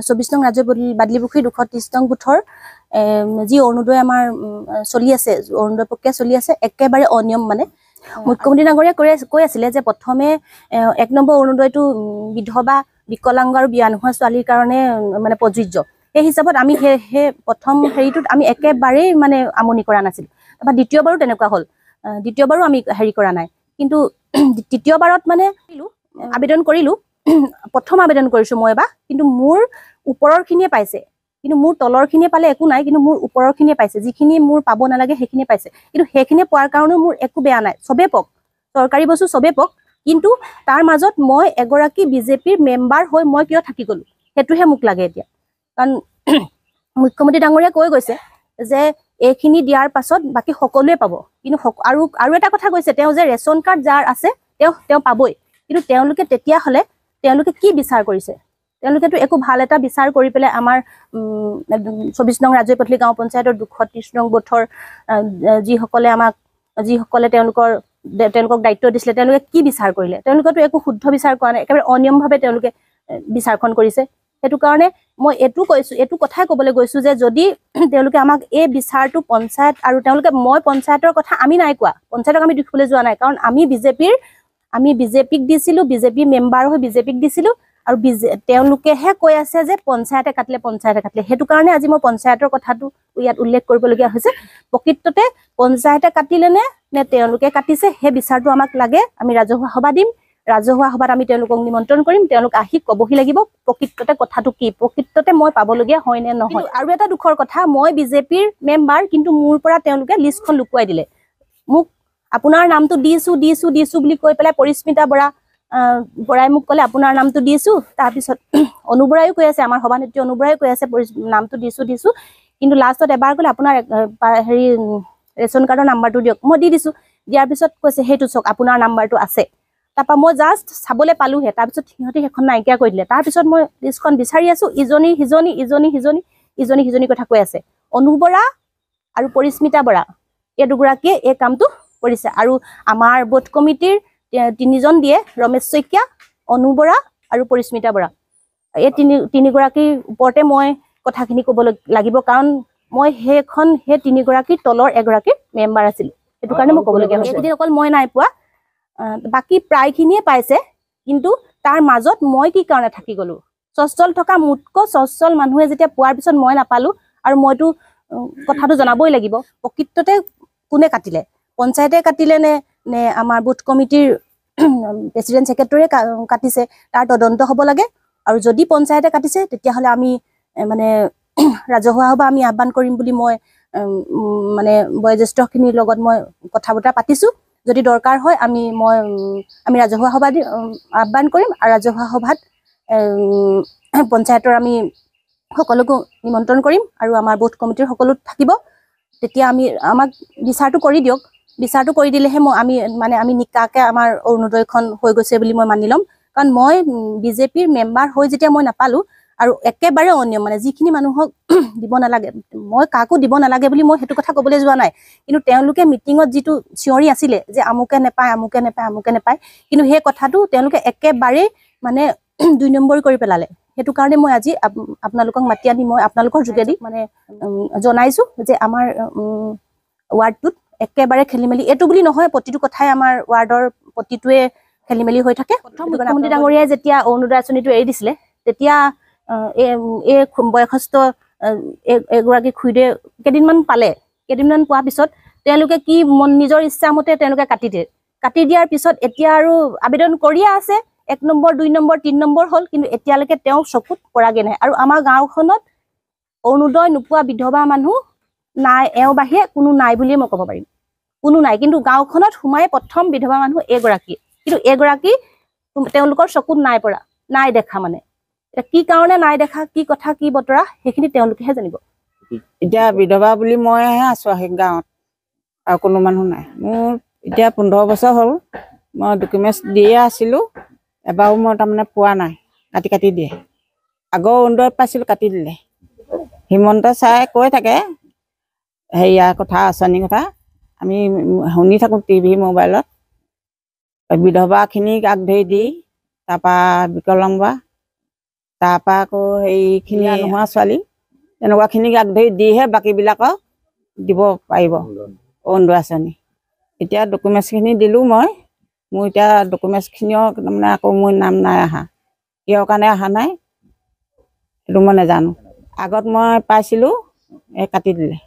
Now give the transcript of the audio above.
24 নং ৰাজ্য বাদলিপুখুৰী 230 নং বুথৰ যি অৰুণোদয় আমাৰ চলি আছে অৰুণোদয় প্ৰক্ৰিয়া চলি আছে একেবাৰে অনিয়ম মানে মুখ্যমন্ত্ৰী ডাঙৰীয়া কৈ আছিলে যে প্ৰথমে 1 নম্বৰ অৰুণোদয়টো বিধৱা বিকলাংগ আৰু বিয়া নোহোৱা ছোৱালীৰ কাৰণে মানে প্ৰযোজ্য এই হিচাপত আমি হে প্ৰথম হেৰিটোত আমি একেবাৰেই মানে আমনি কৰা নাছিল তাৰপৰা দ্বিতীয়বাৰো তেনেকুৱা হ'ল দ্বিতীয়বাৰো আমি হেৰি কৰা নাই কিন্তু তৃতীয়বাৰত মানে আবেদন কৰিলো প্ৰথম আবেদন কৰিছো মই এবাৰ কিন্তু মোৰ ওপৰৰখিনিয়ে পাইছে কিন্তু মোৰ তলৰখিনিয়ে পালে একো নাই কিন্তু মোৰ ওপৰৰখিনিয়ে পাইছে যিখিনি মোৰ পাব নালাগে সেইখিনি পাইছে কিন্তু সেইখিনি পোৱাৰ কাৰণে মোৰ একো বেয়া নাই সবে পক সৰকাৰি বস্তু সবে পক কিন্তু তাৰ মাজত মই এগৰাকী বিজেপিৰ মেম্বাৰ হৈ মই কিয় থাকি গলো হেতুহে মোক লাগে এতিয়া কাৰণ মুখ্যমন্ত্ৰী ডাঙৰীয়া কৈ গৈছে যে এইখিনি দিয়াৰ পাছত বাকি সকলোৱে পাব কিন্তু আৰু এটা কথা কৈছে তেওঁ যে ৰেচন কাৰ্ড যাৰ আছে তেওঁ পাবই কিন্তু তেওঁলোকে তেতিয়া হলে তেওঁলোকে কি বিচাৰ কৰিছে তেওঁলোকেতো একো ভাল এটা বিচাৰ কৰি পেলাই আমাৰ 24 নং ৰাজ্যপথলি গাঁও পঞ্চায়তৰ 230 নং বুথৰ যিসকলে তেওঁলোকক দায়িত্ব দিছিলে তেওঁলোকে কি বিচাৰ কৰিলে তেওঁলোকেতো একো শুদ্ধ বিচাৰ কৰা নাই একেবাৰে অনিয়মভাৱে তেওঁলোকে বিচাৰখন কৰিছে হেতু কাৰণে মই এটু কথাই ক'বলৈ গৈছো যে যদি তেওঁলোকে আমাক এই বিচাৰটো পঞ্চায়ত আৰু তেওঁলোকে মই পঞ্চায়তৰ কথা আমি নাই কোৱা পঞ্চায়তক আমি দুখলৈ যোৱা নাই কাৰণ আমি বিজেপিক দিছিলো বিজেপি মেম্বাৰ হৈ বিজেপিক দিছিলো আৰু তেওঁলোকেহে কৈ আছে যে পঞ্চায়তে কাটিলে হেতু কাৰণে আজি মই পঞ্চায়তৰ কথাটো ইয়াত উল্লেখ কৰিবলগীয়া হৈছে প্ৰকৃততে পঞ্চায়তে কাটিলে নে তেওঁলোকে কাটিছে হে বিচাৰটো আমাক লাগে আমি ৰাজহুৱা সভা দিম ৰাজহুৱা সভাত আমি তেওঁলোকক নিমন্ত্ৰণ কৰিম তেওঁলোক আহি কবহি লাগিব প্ৰকৃততে কথাটো কি প্ৰকৃততে মই পাবলগীয়া হয় নে নহয় আৰু এটা দুখৰ কথা মই বিজেপিৰ মেম্বাৰ কিন্তু মোৰ পৰা তেওঁলোকে লিষ্টখন লুকুৱাই দিলে মোক আপোনাৰ নামটো দিছো বুলি কৈ পেলাই পৰিস্মিতা বৰাই মোক ক'লে আপোনাৰ নামটো দিছো তাৰ পিছত অনুবৰায়ো কৈ আছে আমাৰ সভানেত্ৰী অনুবৰায়ো কৈ আছে নামটো দিছো কিন্তু লাষ্টত এবাৰ ক'লে আপোনাৰ হেৰি ৰেচন কাৰ্ডৰ নাম্বাৰটো দিয়ক মই দিছো দিয়াৰ পিছত কৈছে হেতু চক আপোনাৰ নাম্বাৰটো আছে তাৰপা মই জাস্ট চাবলৈ পালোহে তাৰ পিছত সিহঁতে হেখন নাইকিয়া কৰি দিলে তাৰ পিছত মই লিষ্টখন বিচাৰি আছো ইজনী কথা কৈ আছে অনুবৰা আৰু পৰিস্মিতা বৰা এই দুগৰাকীয়ে এই কামটো কৰিছে আৰু আমাৰ বুথ কমিটিৰ 3জন দিয়ে ৰমেশ শইকীয়া অনুবৰা আৰু পৰিস্মিতা বৰা এই তিনিগৰাকীৰ ওপৰতে মই কথাখিনি ক'ব লাগিব কাৰণ মই সেই 3গৰাকীৰ তলৰ এগৰাকী মেম্বাৰ আছিল হেতু কাৰণে মই ক'বলগীয়া হৈছে এদিন অকল মই নাই পোৱা বাকি প্ৰায়খিনিয়ে পাইছে কিন্তু তাৰ মাজত মই কি কাৰণে থাকি গলো সচ্ছল থকা মুটকো সচ্ছল মানুহে যেতিয়া পোৱাৰ পিছত মই নাপালো আৰু মইতো কথাটো জনাবই লাগিব প্ৰকৃততে কোনে কাটিলে পঞ্চায়তে কাটিলে নে আমাৰ বুথ কমিটিৰ প্ৰেচিডেন্ট সেক্ৰেটাৰীয়ে কাটিছে তাৰ তদন্ত হ'ব লাগে আৰু যদি পঞ্চায়তে কাটিছে তেতিয়াহলে আমি মানে ৰাজহুৱা সভা আমি আহ্বান কৰিম বুলি মই মানে বয়োজ্যেষ্ঠখিনিৰ লগত মই কথা বতৰা পাতিছো যদি দৰকাৰ হয় আমি ৰাজহুৱা সভা আহ্বান কৰিম আৰু ৰাজহুৱা সভাত পঞ্চায়তৰ আমি সকলোকে নিমন্ত্ৰণ কৰিম আৰু আমাৰ বুথ কমিটিৰ সকলো থাকিব তেতিয়া আমাক বিচাৰটো কৰি দিয়ক বিচাৰটো কৰি দিলেহে আমি নিকাকে আমাৰ অৰুণোদয়খন হৈ গৈছে বুলি মই মানি ল'ম কাৰণ মই বিজেপিৰ মেম্বাৰ হৈ যেতিয়া মই নাপালো আৰু একেবাৰে অনিয়ম মানে যিখিনি মানুহক দিব নালাগে মই কাকো দিব নালাগে বুলি মই হেতু কথা ক'বলৈ যোৱা নাই কিন্তু তেওঁলোকে মিটিঙত যিটো চিঞৰি আছিলে যে আমুকে নেপায় কিন্তু সেই কথাটো তেওঁলোকে একেবাৰে মানে 2 নম্বৰ কৰি পেলালে হেতু কাৰণে মই আজি আপোনালোকক মাতি আনি মই আপোনালোকৰ যোগেদি মানে জনাইছো যে আমাৰ ৱাৰ্ডটোত একেবাৰে খেলিমেলি এটো বুলি নহয় প্ৰতিটো কথাই আমাৰ ৱাৰ্ডৰ প্ৰতিটোৱে খেলিমেলি হৈ থাকে মুখ্যমন্ত্ৰী ডাঙৰীয়াই যেতিয়া অৰুণোদয় আঁচনিটো এৰি দিছিলে তেতিয়া এই বয়সস্থ এগৰাকী খুইদে কেইদিনমান পোৱাৰ পিছত তেওঁলোকে কি নিজৰ ইচ্ছা মতে তেওঁলোকে কাটি দিয়াৰ পিছত এতিয়া আৰু আবেদন কৰিয়ে আছে 1 নম্বৰ 2 নম্বৰ 3 নম্বৰ হ'ল কিন্তু এতিয়ালৈকে তেওঁ চকুত পৰাগে নাই আৰু আমাৰ গাঁওখনত অৰুণোদয় নোপোৱা বিধৱা মানুহ নাই এওঁ বাহিৰে কোনো নাই বুলিয়ে মই ক'ব পাৰিম কোনো নাই কিন্তু গাঁওখনত সোমাই প্ৰথম বিধৱা মানুহ এগৰাকী কিন্তু এগৰাকী তেওঁলোকৰ চকুত নাই দেখা মানে কি কাৰণে নাই দেখা কি কথা কি বতৰা সেইখিনি তেওঁলোকেহে জানিব এতিয়া বিধৱা বুলি মইহে আছো আহি গাঁৱত আৰু কোনো মানুহ নাই মোৰ এতিয়া 15 বছৰ হ'ল মই ডকুমেণ্টছ দিয়ে আছিলো এবাৰো মই তাৰমানে পোৱা নাই কাটি দিয়ে আগৰ অৰুণোদয় পাইছিলো কাটি দিলে হিমন্ত ছাৰে কৈ থাকে হেৰিয়া কথা আঁচনি কথা আমি শুনি থাকোঁ টিভি মোবাইলত বিধৱাখিনিক আগধৰি দি তাৰপৰা বিকলাংগ তাৰপৰা আকৌ সেইখিনি নোহোৱা ছোৱালী তেনেকুৱাখিনিক আগধৰি দিহে বাকীবিলাকক দিব পাৰিব অৰুণোদয় আঁচনি। এতিয়া ডকুমেণ্টছখিনি দিলোঁ মই, মোৰ এতিয়া ডকুমেণ্টছখিনিও তাৰমানে আকৌ মোৰ নাম নাই অহা, কিহৰ কাৰণে অহা নাই সেইটো মই নাজানো। আগত মই পাইছিলোঁ, কাটি দিলে।